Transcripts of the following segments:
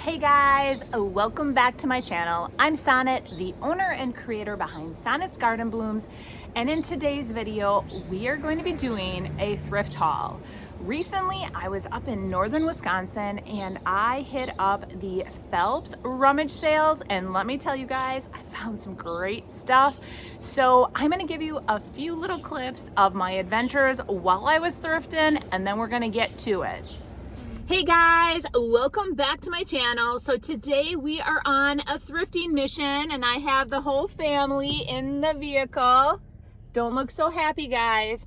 Hey guys, welcome back to my channel. I'm Sonnet, the owner and creator behind Sonnet's Garden Blooms, and in today's video we are going to be doing a thrift haul. Recently I was up in northern Wisconsin and I hit up the Phelps Rummage Sales, and let me tell you guys, I found some great stuff. So I'm going to give you a few little clips of my adventures while I was thrifting, and then we're going to get to it. Hey guys, welcome back to my channel. So today we are on a thrifting mission and I have the whole family in the vehicle. Don't look so happy, guys.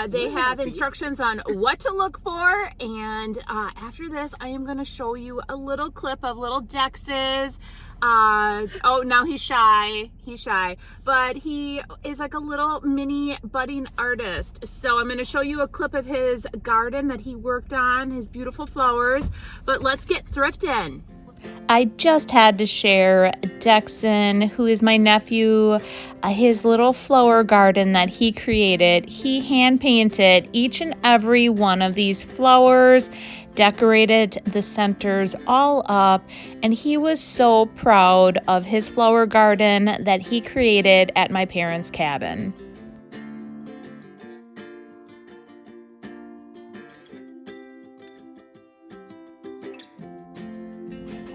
They have instructions on what to look for, and after this I am going to show you a little clip of little Dex's. Oh, now he's shy, but he is like a little mini budding artist. So I'm going to show you a clip of his garden that he worked on, his beautiful flowers. But let's get thrifting. I just had to share Dexon, who is my nephew, his little flower garden that he created. He hand painted each and every one of these flowers, decorated the centers all up, and he was so proud of his flower garden that he created at my parents' cabin.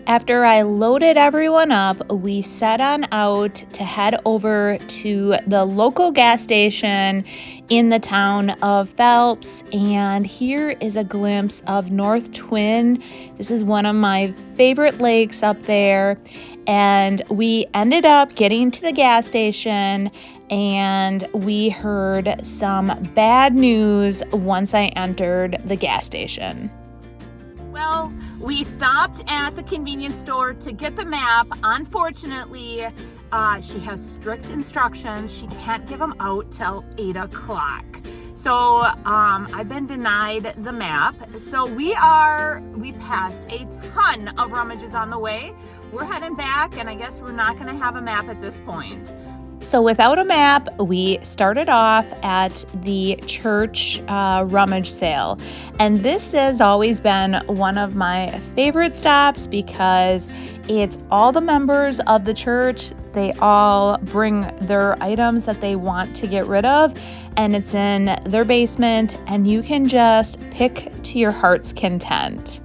After I loaded everyone up, we set on out to head over to the local gas station in the town of Phelps, and here is a glimpse of North Twin. This is one of my favorite lakes up there, and we ended up getting to the gas station and we heard some bad news once I entered the gas station. Well, we stopped at the convenience store to get the map. Unfortunately, she has strict instructions. She can't give them out till 8 o'clock. So I've been denied the map. So we passed a ton of rummages on the way. We're heading back, and I guess we're not going to have a map at this point. So without a map, we started off at the church rummage sale. And this has always been one of my favorite stops because it's all the members of the church. They all bring their items that they want to get rid of, and it's in their basement, and you can just pick to your heart's content.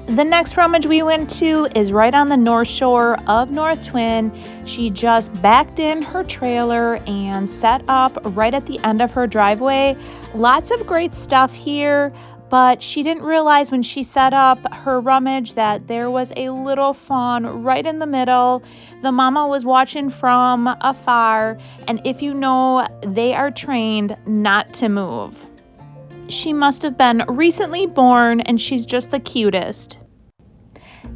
The next rummage we went to is right on the north shore of North Twin. She just backed in her trailer and set up right at the end of her driveway. Lots of great stuff here, but she didn't realize when she set up her rummage that there was a little fawn right in the middle. The mama was watching from afar, and if you know, they are trained not to move. She must have been recently born, and she's just the cutest.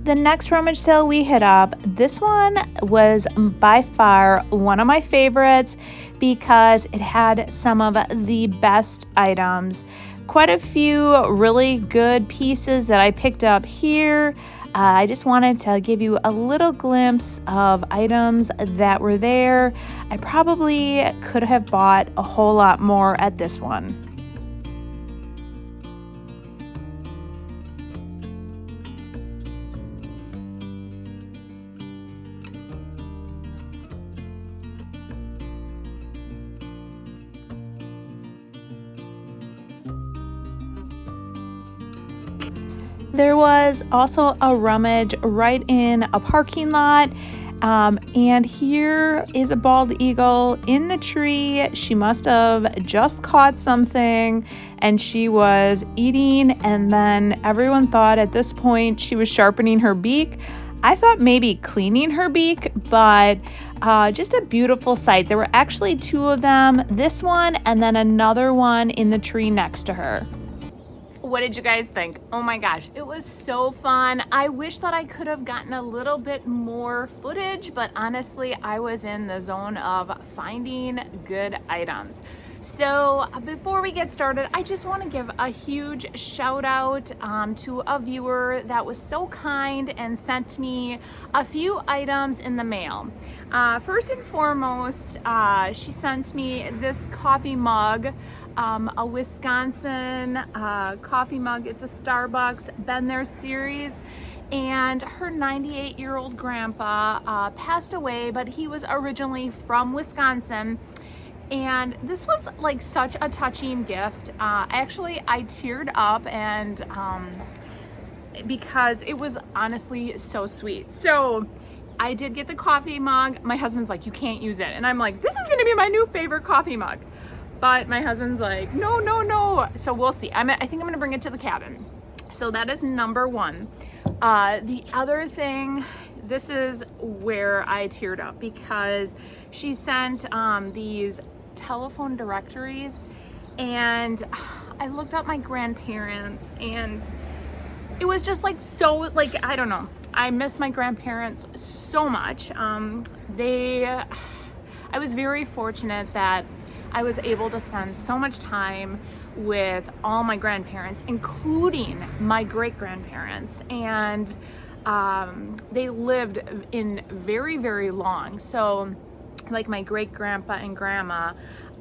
The next rummage sale we hit up, this one was by far one of my favorites because it had some of the best items. Quite a few really good pieces that I picked up here. I just wanted to give you a little glimpse of items that were there. I probably could have bought a whole lot more at this one. There was also a rummage right in a parking lot. And here is a bald eagle in the tree. She must have just caught something and she was eating, and then everyone thought at this point she was sharpening her beak. I thought maybe cleaning her beak, but just a beautiful sight. There were actually two of them, this one and then another one in the tree next to her. What did you guys think? Oh my gosh, it was so fun. I wish that I could have gotten a little bit more footage, but honestly, I was in the zone of finding good items. So before we get started, I just want to give a huge shout out to a viewer that was so kind and sent me a few items in the mail. First and foremost, she sent me this coffee mug, a Wisconsin coffee mug. It's a Starbucks Been There series. And her 98-year-old grandpa passed away, but he was originally from Wisconsin. And this was like such a touching gift. Actually, I teared up and because it was honestly so sweet. So I did get the coffee mug. My husband's like, you can't use it. And I'm like, this is gonna be my new favorite coffee mug. But my husband's like, no, no, no. So we'll see. I think I'm gonna bring it to the cabin. So that is number one. The other thing, this is where I teared up because she sent these telephone directories, and I looked up my grandparents, and it was just like so, like, I don't know, I miss my grandparents so much. I was very fortunate that I was able to spend so much time with all my grandparents, including my great-grandparents, and they lived in very, very long. So like my great-grandpa and grandma,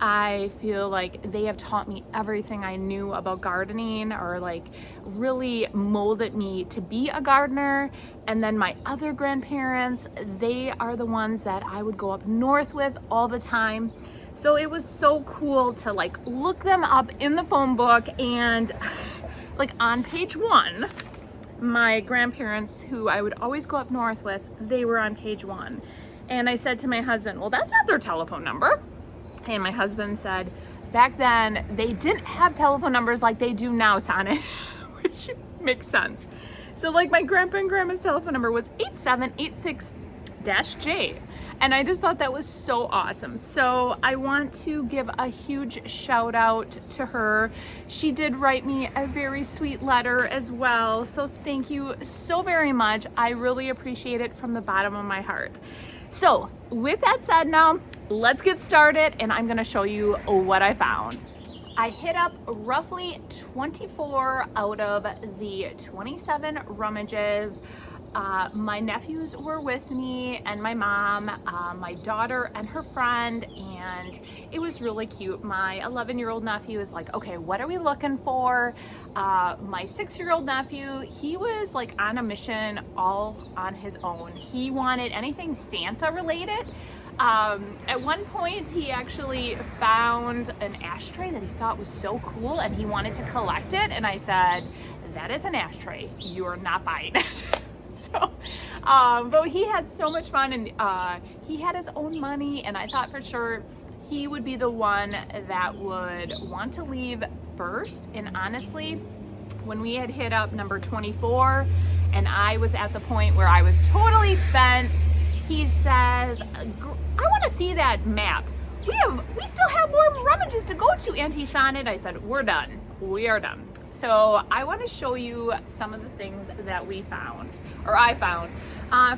I feel like they have taught me everything I knew about gardening, or like really molded me to be a gardener. And then my other grandparents, they are the ones that I would go up north with all the time. So it was so cool to like look them up in the phone book, and like on page one, my grandparents who I would always go up north with, they were on page one. And I said to my husband, well, that's not their telephone number. And my husband said, back then they didn't have telephone numbers like they do now, Sonnet, which makes sense. So like my grandpa and grandma's telephone number was 8786-J. And I just thought that was so awesome. So I want to give a huge shout out to her. She did write me a very sweet letter as well. So thank you so very much. I really appreciate it from the bottom of my heart. So with that said, now let's get started, and I'm gonna show you what I found. I hit up roughly 24 out of the 27 rummages. My nephews were with me, and my mom, my daughter and her friend, and it was really cute. My 11-year-old nephew is like, okay, what are we looking for? My 6-year-old nephew, he was like on a mission all on his own. He wanted anything Santa related. At one point, he actually found an ashtray that he thought was so cool, and he wanted to collect it. And I said, that is an ashtray. You're not buying it. So, but he had so much fun, and he had his own money, and I thought for sure he would be the one that would want to leave first. And honestly, when we had hit up number 24 and I was at the point where I was totally spent, he says, I want to see that map. We still have more rummages to go to, Auntie Sonnet. I said, we're done. We are done. So I want to show you some of the things that we found, or I found.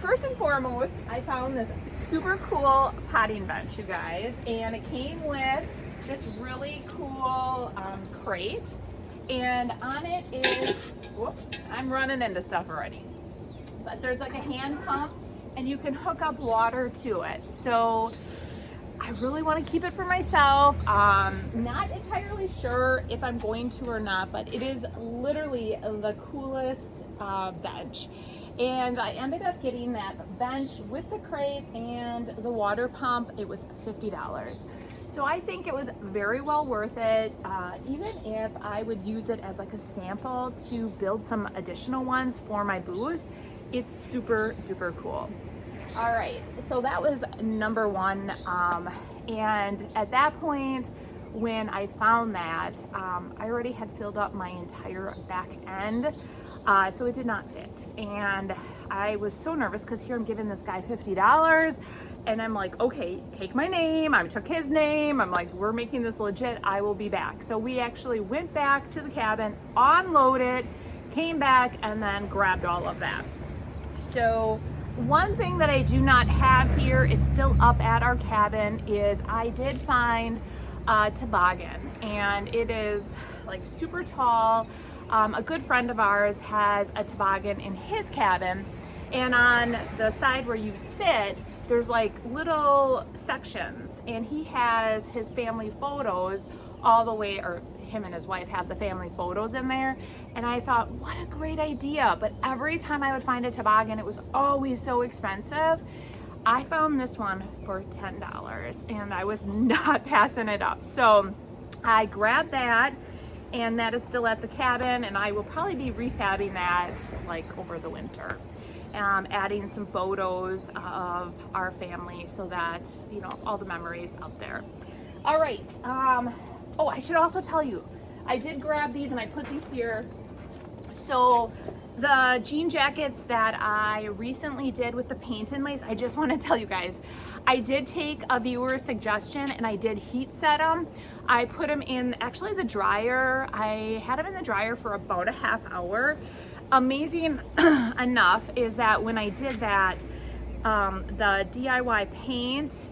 First and foremost, I found this super cool potting bench, you guys, and it came with this really cool crate, and on it is, whoops, I'm running into stuff already, but there's like a hand pump, and you can hook up water to it. So I really want to keep it for myself. Not entirely sure if I'm going to or not, but it is literally the coolest bench. And I ended up getting that bench with the crate and the water pump. It was $50. So I think it was very well worth it. Even if I would use it as like a sample to build some additional ones for my booth, it's super duper cool. All right, so that was number one. And at that point, when I found that, I already had filled up my entire back end. So it did not fit. And I was so nervous because here I'm giving this guy $50 and I'm like, okay, take my name. I took his name. I'm like, we're making this legit. I will be back. So we actually went back to the cabin, unloaded, came back, and then grabbed all of that. So one thing that I do not have here, it's still up at our cabin, is I did find a toboggan, and it is like super tall. A good friend of ours has a toboggan in his cabin, and on the side where you sit, there's like little sections, and he has his family photos all the way, or him and his wife have the family photos in there. And I thought, what a great idea. But every time I would find a toboggan, it was always so expensive. I found this one for $10 and I was not passing it up. So I grabbed that, and that is still at the cabin, and I will probably be refabbing that like over the winter. Adding some photos of our family so that, you know, all the memories up there. All right. Oh, I should also tell you, I did grab these and I put these here. So the jean jackets that I recently did with the paint and lace, I just want to tell you guys, I did take a viewer's suggestion and I did heat set them. I put them in actually the dryer. I had them in the dryer for about a half hour. Amazing enough is that when I did that, the DIY paint,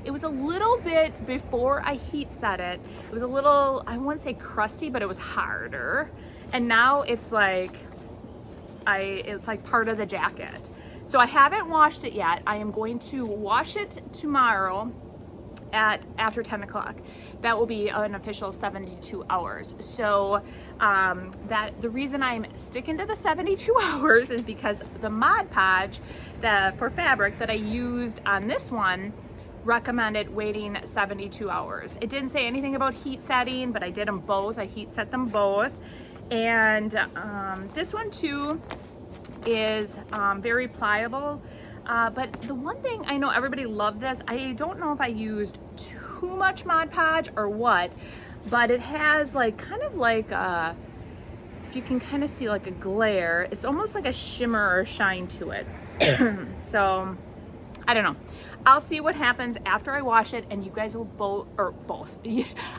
it was a little bit, before I heat set it, it was a little, I wouldn't say crusty, but it was harder. And now it's like, it's like part of the jacket. So I haven't washed it yet. I am going to wash it tomorrow at after 10 o'clock. That will be an official 72 hours. So that the reason I'm sticking to the 72 hours is because the Mod Podge for fabric that I used on this one recommended waiting 72 hours. It didn't say anything about heat setting, but I did them both. I heat set them both. And this one too is very pliable. But the one thing, I know everybody loved this. I don't know if I used too much Mod Podge or what, but it has like kind of like a, if you can kind of see like a glare, it's almost like a shimmer or shine to it. So I don't know. I'll see what happens after I wash it, and you guys will both.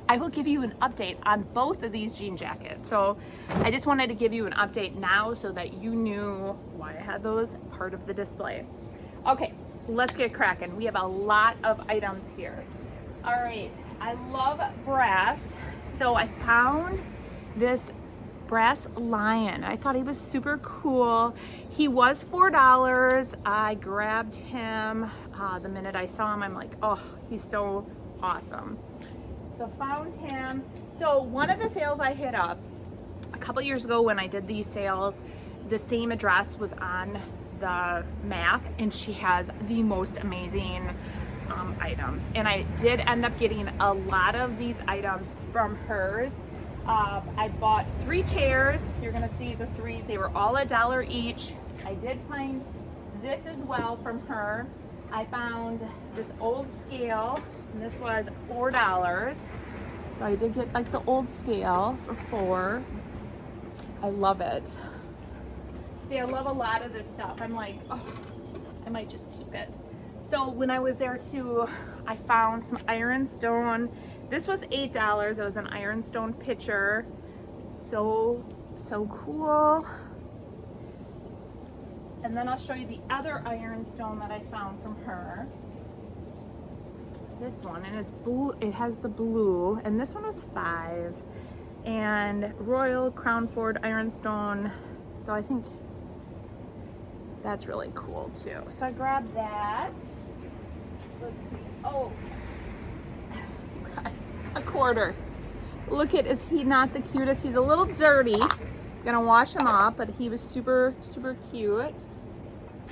I will give you an update on both of these jean jackets. So I just wanted to give you an update now so that you knew why I had those part of the display. Okay, let's get cracking. We have a lot of items here. All right, I love brass. So I found this brass lion. I thought he was super cool. He was $4. I grabbed him the minute I saw him. I'm like, oh, he's so awesome. So found him. So one of the sales I hit up a couple years ago when I did these sales, the same address was on the map, and she has the most amazing items. And I did end up getting a lot of these items from hers. I bought 3 chairs. You're gonna see the 3. They were all $1 each. I did find this as well from her. I found this old scale, and this was $4. So I did get like the old scale for $4. I love it. See, I love a lot of this stuff. I'm like, oh, I might just keep it. So when I was there too, I found some ironstone. This was $8. It was an ironstone pitcher. So cool. And then I'll show you the other ironstone that I found from her. This one, and it's blue. It has the blue, and this one was $5. And Royal Crownford ironstone. So I think that's really cool too. So I grabbed that. Let's see. Oh, guys, a quarter. Look at, is he not the cutest? He's a little dirty. Gonna wash him off, but he was super, super cute.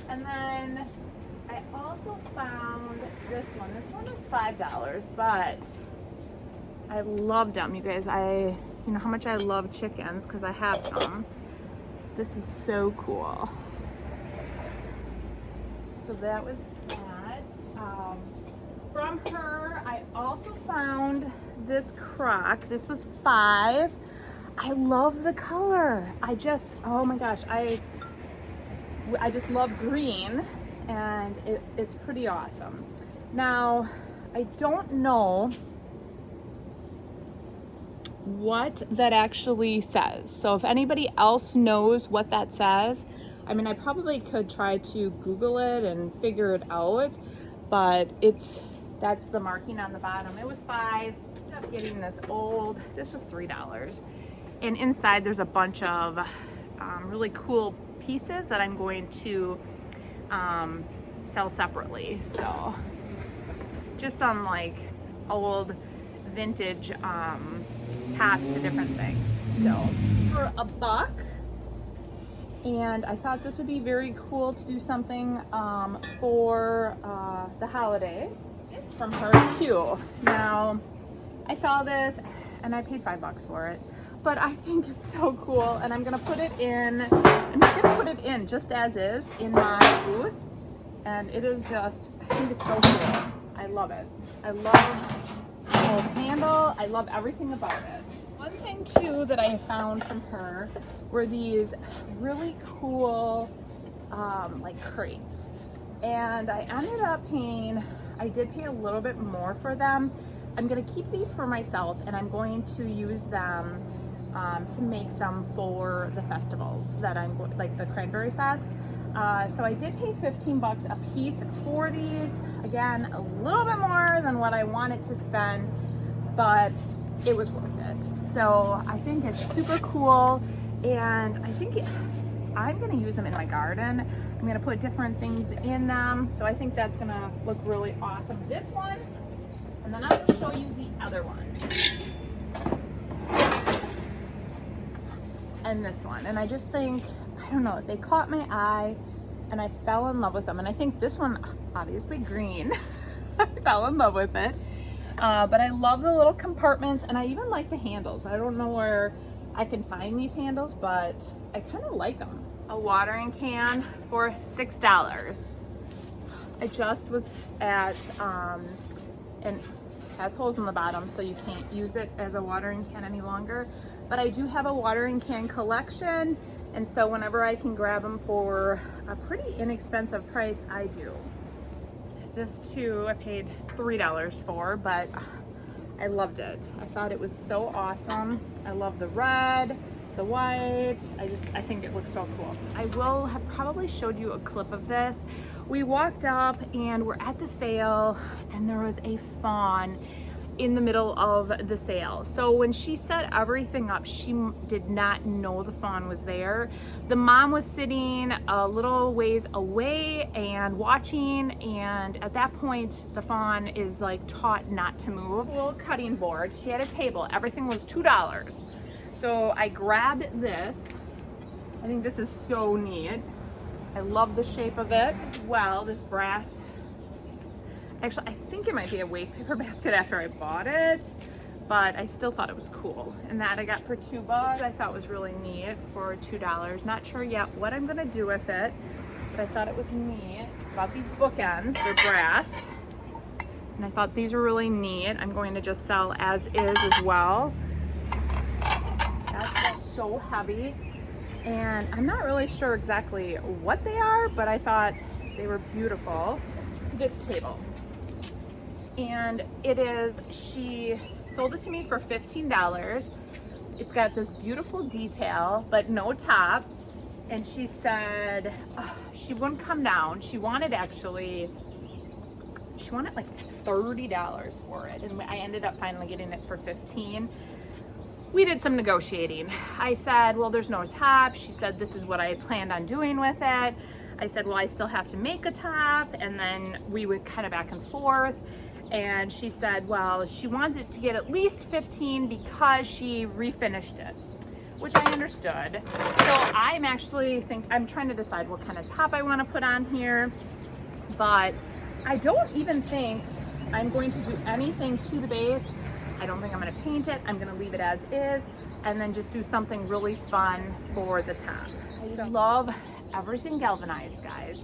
And then I also found this one. This one was $5, but I loved them, you guys. You know how much I love chickens because I have some. This is so cool. So that was that. From her, I also found this crock. This was $5. I love the color. Oh my gosh, I just love green, and it's pretty awesome. Now, I don't know what that actually says. So if anybody else knows what that says, I mean, I probably could try to Google it and figure it out, but that's the marking on the bottom. It was $5. I ended up getting this this was $3. And inside there's a bunch of really cool pieces that I'm going to sell separately. So just some like old vintage tops to different things. So it's for $1. And I thought this would be very cool to do something for the holidays. It's from her too. Now, I saw this and I paid $5 for it, but I think it's so cool, and I'm gonna put it in just as is in my booth, and it is just, I think it's so cool. I love it. I love the whole handle. I love everything about it. One thing too that I found from her were these really cool like crates, and I ended up I did pay a little bit more for them. I'm gonna keep these for myself, and I'm going to use them to make some for the festivals that like the Cranberry Fest. So I did pay $15 a piece for these. Again, a little bit more than what I wanted to spend, but it was worth it. So I think it's super cool, and I think I'm gonna use them in my garden. I'm gonna put different things in them. So I think that's gonna look really awesome. This one, and then I'll show you the other one. And this one. And I just think, I don't know, they caught my eye and I fell in love with them. And I think this one, obviously green, I fell in love with it. But I love the little compartments, and I even like the handles. I don't know where I can find these handles, but I kind of like them. A watering can for $6. I just was at, and it has holes in the bottom, so you can't use it as a watering can any longer. But I do have a watering can collection, and so whenever I can grab them for a pretty inexpensive price, I do. This too, I paid $3 for, but I loved it. I thought it was so awesome. I love the red, the white. I think it looks so cool. I will have probably showed you a clip of this. We walked up and we're at the sale, and there was a fawn in the middle of the sale. So when she set everything up, she did not know the fawn was there. The mom was sitting a little ways away and watching, and at that point the fawn is like taught not to move. A little cutting board. She had a table. Everything was $2. So I grabbed this. I think this is so neat. I love the shape of it as well. This brass, actually, I think it might be a waste paper basket after I bought it, but I still thought it was cool. And that I got for $2. I thought was really neat for $2. Not sure yet what I'm gonna do with it, but I thought it was neat. Bought these bookends, they're brass, and I thought these were really neat. I'm going to just sell as is as well. That's so heavy, and I'm not really sure exactly what they are, but I thought they were beautiful. This table. And she sold it to me for $15. It's got this beautiful detail, but no top. And she said she wouldn't come down. She wanted like $30 for it. And I ended up finally getting it for $15. We did some negotiating. I said, well, there's no top. She said, this is what I planned on doing with it. I said, well, I still have to make a top. And then we would kind of back and forth. And she said, well, she wanted to get at least 15 because she refinished it, which I understood. So I'm trying to decide what kind of top I want to put on here, but I don't even think I'm going to do anything to the base. I don't think I'm going to paint it. I'm going to leave it as is, and then just do something really fun for the top. I love everything galvanized, guys.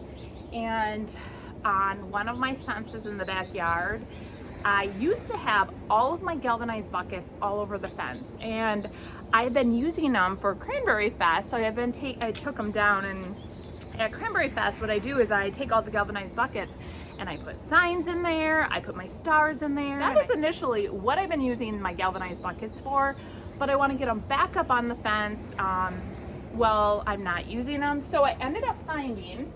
And on one of my fences in the backyard, I used to have all of my galvanized buckets all over the fence, and I've been using them for Cranberry Fest. So I took them down, and at Cranberry Fest, what I do is I take all the galvanized buckets and I put signs in there, I put my stars in there. That is initially what I've been using my galvanized buckets for, but I want to get them back up on the fence. Well, I'm not using them, so I ended up finding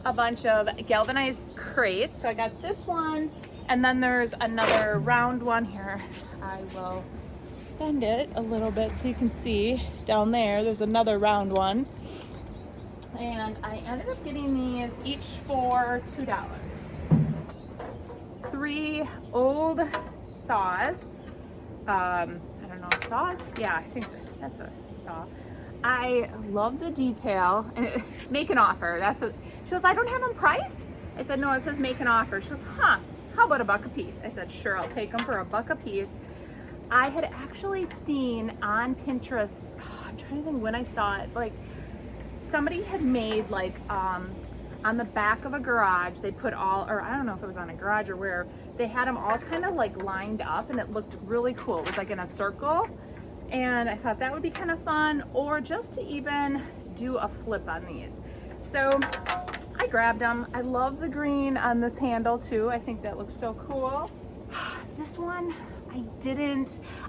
a bunch of galvanized crates. So I got this one, and then there's another round one here. I will bend it a little bit so you can see down there. There's another round one, and I ended up getting these each for $2. 3 old saws. I don't know, saws? Yeah, I think that's a saw. I love the detail. Make an offer. That's what she goes. I don't have them priced. I said, no, it says make an offer. She goes, huh? How about $1 a piece? I said, sure, I'll take them for $1 a piece. I had actually seen on Pinterest. I'm trying to think when I saw it. Like somebody had made like on the back of a garage. They put all, or I don't know if it was on a garage or where. They had them all kind of like lined up, and it looked really cool. It was like in a circle. And I thought that would be kind of fun, or just to even do a flip on these. So I grabbed them. I love the green on this handle too. I think that looks so cool. This one,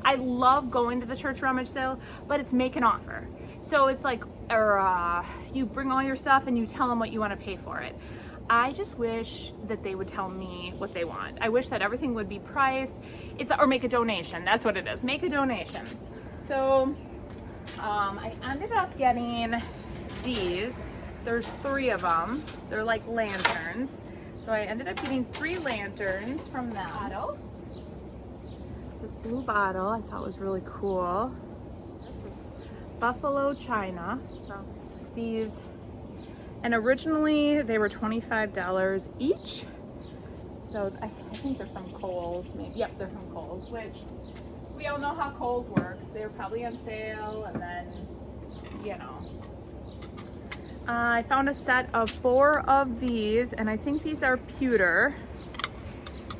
I love going to the church rummage sale, but it's make an offer. So it's like, you bring all your stuff and you tell them what you want to pay for it. I just wish that they would tell me what they want. I wish that everything would be priced. Or make a donation. That's what it is. Make a donation. So I ended up getting these. There's 3 of them. They're like lanterns. So I ended up getting 3 lanterns from that bottle. This blue bottle I thought was really cool. It's Buffalo China. So these, and originally they were $25 each. So I think they're from Kohl's. Maybe. Yep, they're from Kohl's, which we all know how Kohl's works. They were probably on sale, and then, you know. I found a set of 4 of these, and I think these are pewter.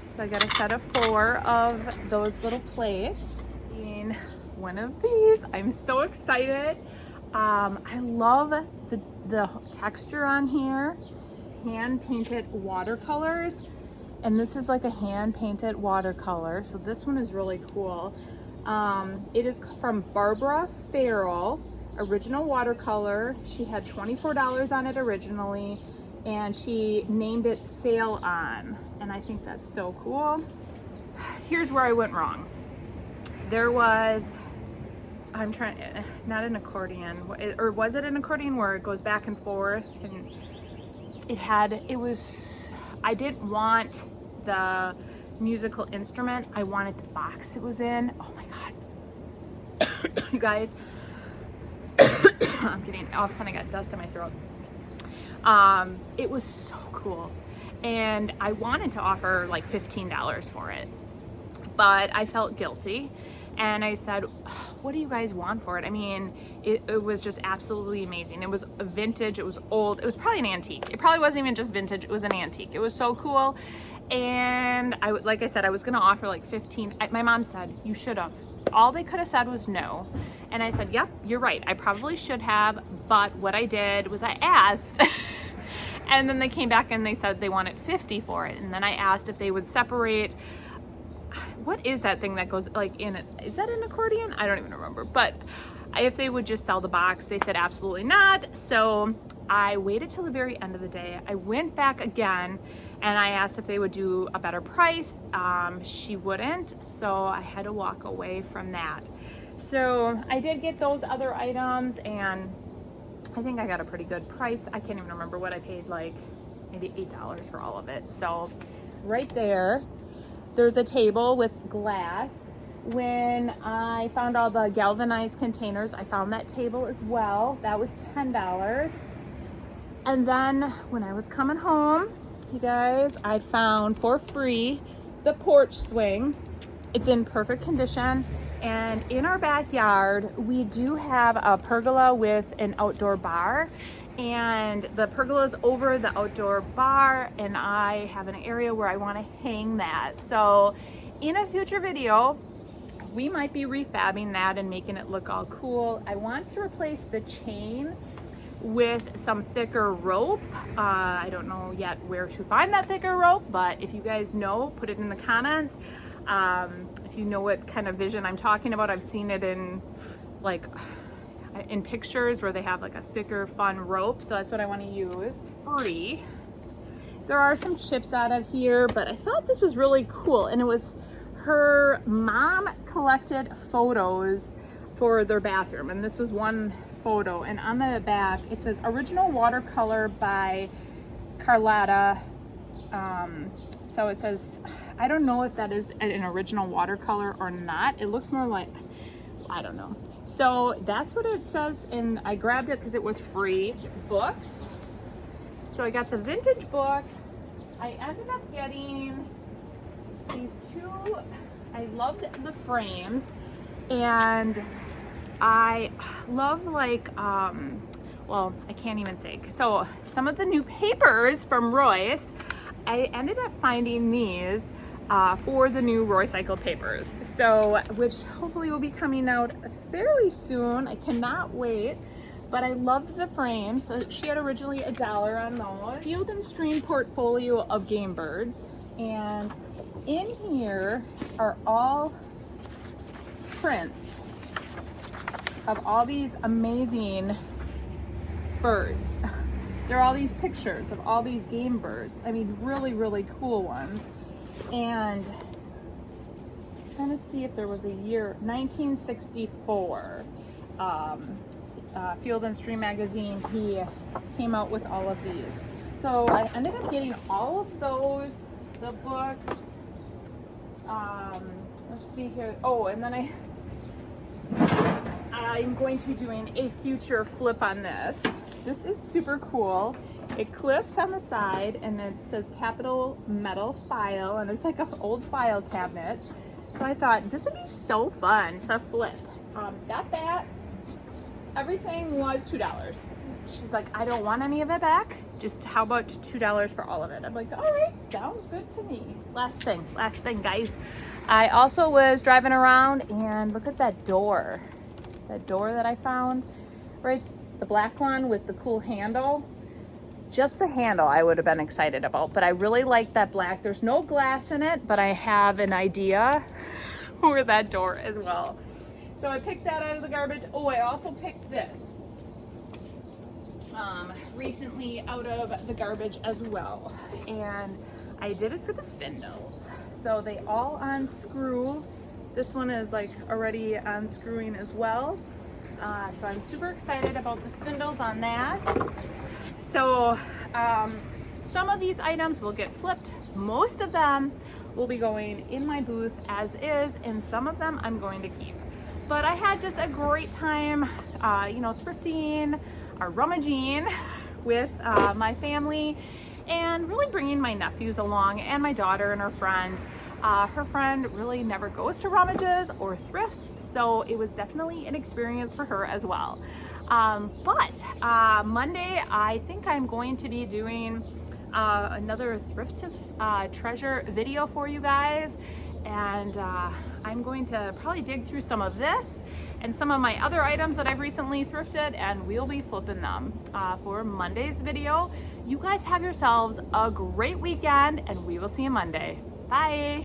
So I got a set of 4 of those little plates. Being one of these, I'm so excited. I love the texture on here. Hand-painted watercolors. And this is like a hand-painted watercolor. So this one is really cool. It is from Barbara Farrell, original watercolor. She had $24 on it originally, and she named it Sail On. And I think that's so cool. Here's where I went wrong. There was, not an accordion, or was it an accordion where it goes back and forth? And I didn't want the musical instrument. I wanted the box it was in. Oh my God. You guys, I'm getting, all of a sudden I got dust in my throat. It was so cool. And I wanted to offer like $15 for it, but I felt guilty. And I said, what do you guys want for it? I mean, it was just absolutely amazing. It was vintage, it was old, it was probably an antique. It probably wasn't even just vintage, it was an antique. It was so cool. And like I said, I was gonna offer like 15. My mom said, you should have. All they could have said was no. And I said, yep, you're right. I probably should have, but what I did was I asked. And then they came back and they said they wanted 50 for it. And then I asked if they would separate. What is that thing that goes like in it? Is that an accordion? I don't even remember. But if they would just sell the box, they said absolutely not. So I waited till the very end of the day. I went back again and I asked if they would do a better price. She wouldn't, so I had to walk away from that. So I did get those other items, and I think I got a pretty good price. I can't even remember what I paid, like maybe $8 for all of it. So right there, there's a table with glass. When I found all the galvanized containers, I found that table as well. That was $10. And then when I was coming home, you guys, I found for free the porch swing. It's in perfect condition. And in our backyard, we do have a pergola with an outdoor bar. and the pergola's over the outdoor bar, and I have an area where I want to hang that. So in a future video, we might be refabbing that and making it look all cool. I want to replace the chain with some thicker rope. I don't know yet where to find that thicker rope, but if you guys know, put it in the comments. If you know what kind of vision I'm talking about, I've seen it in pictures where they have like a thicker, fun rope. So that's what I want to use. Free. There are some chips out of here, but I thought this was really cool, and it was her mom collected photos for their bathroom, and this was one photo, and on the back it says original watercolor by Carlotta. So it says, I don't know if that is an original watercolor or not. It looks more like, I don't know. So that's what it says, and I grabbed it because it was free. Books. So I got the vintage books. I ended up getting these two. I loved the frames, and I love well, I can't even say. So some of the new papers from Royce, I ended up finding these for the new Roycycle papers. So, which hopefully will be coming out fairly soon. I cannot wait. But I loved the frames. So she had originally $1 on those. Field and Stream portfolio of game birds. And in here are all prints of all these amazing birds. There are all these pictures of all these game birds. I mean, really, really cool ones. And I'm trying to see if there was a year, 1964. Field and Stream magazine, he came out with all of these. So I ended up getting all of those, the books. Let's see here. Oh, and then I'm going to be doing a future flip on this. This is super cool. It clips on the side, and it says capital metal file, and it's like an old file cabinet. So I thought this would be so fun to flip. Got that. Everything was $2. She's like, I don't want any of it back. Just how about $2 for all of it? I'm like, all right, sounds good to me. Last thing, guys. I also was driving around, and look at that door. That door that I found, right? The black one with the cool handle. Just the handle I would have been excited about, but I really like that black. There's no glass in it, but I have an idea for that door as well. So I picked that out of the garbage. Oh, I also picked this recently out of the garbage as well. And I did it for the spindles. So they all unscrew. This one is like already unscrewing as well. So I'm super excited about the spindles on that. So some of these items will get flipped. Most of them will be going in my booth as is, and some of them I'm going to keep. But I had just a great time, thrifting or rummaging with my family, and really bringing my nephews along and my daughter and her friend. Her friend really never goes to rummages or thrifts, so it was definitely an experience for her as well. But Monday, I think I'm going to be doing another thrift treasure video for you guys, and I'm going to probably dig through some of this and some of my other items that I've recently thrifted, and we'll be flipping them for Monday's video. You guys have yourselves a great weekend, and we will see you Monday. Bye.